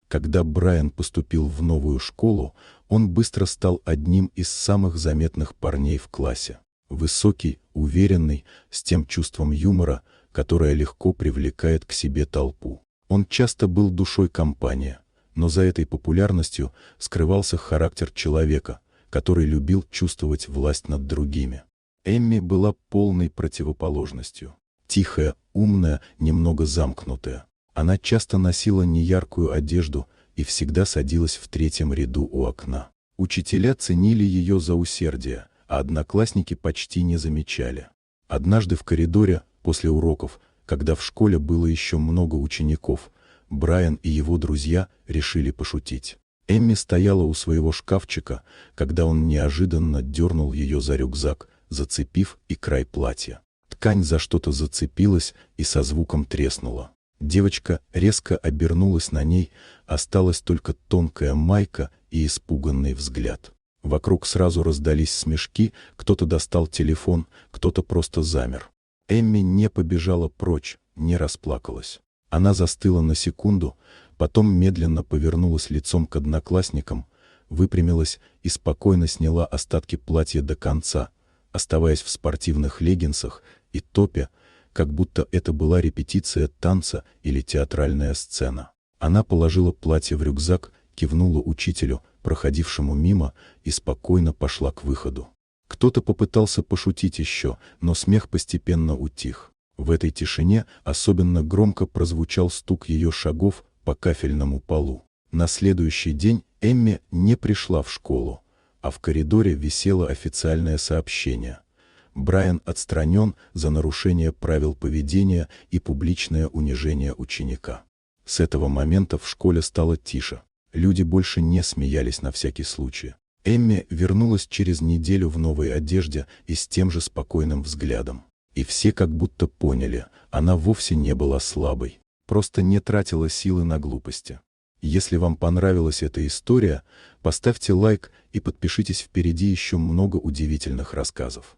Когда Брайан поступил в новую школу, он быстро стал одним из самых заметных парней в классе. Высокий, уверенный, с тем чувством юмора, которое легко привлекает к себе толпу. Он часто был душой компании, но за этой популярностью скрывался характер человека, который любил чувствовать власть над другими. Эмми была полной противоположностью. Тихая, умная, немного замкнутая. Она часто носила неяркую одежду и всегда садилась в третьем ряду у окна. Учителя ценили ее за усердие, а одноклассники почти не замечали. Однажды в коридоре, после уроков, когда в школе было еще много учеников, Брайан и его друзья решили пошутить. Эмми стояла у своего шкафчика, когда он неожиданно дернул ее за рюкзак, зацепив и край платья. Ткань за что-то зацепилась и со звуком треснула. Девочка резко обернулась, на ней осталась только тонкая майка и испуганный взгляд. Вокруг сразу раздались смешки, кто-то достал телефон, кто-то просто замер. Эмми не побежала прочь, не расплакалась. Она застыла на секунду, потом медленно повернулась лицом к одноклассникам, выпрямилась и спокойно сняла остатки платья до конца, оставаясь в спортивных леггинсах и топе, как будто это была репетиция танца или театральная сцена. Она положила платье в рюкзак, кивнула учителю, проходившему мимо, и спокойно пошла к выходу. Кто-то попытался пошутить еще, но смех постепенно утих. В этой тишине особенно громко прозвучал стук ее шагов по кафельному полу. На следующий день Эмми не пришла в школу, а в коридоре висело официальное сообщение. Брайан отстранен за нарушение правил поведения и публичное унижение ученика. С этого момента в школе стало тише. Люди больше не смеялись на всякий случай. Эмми вернулась через неделю в новой одежде и с тем же спокойным взглядом. И все как будто поняли, она вовсе не была слабой, просто не тратила силы на глупости. Если вам понравилась эта история, поставьте лайк и подпишитесь, впереди еще много удивительных рассказов.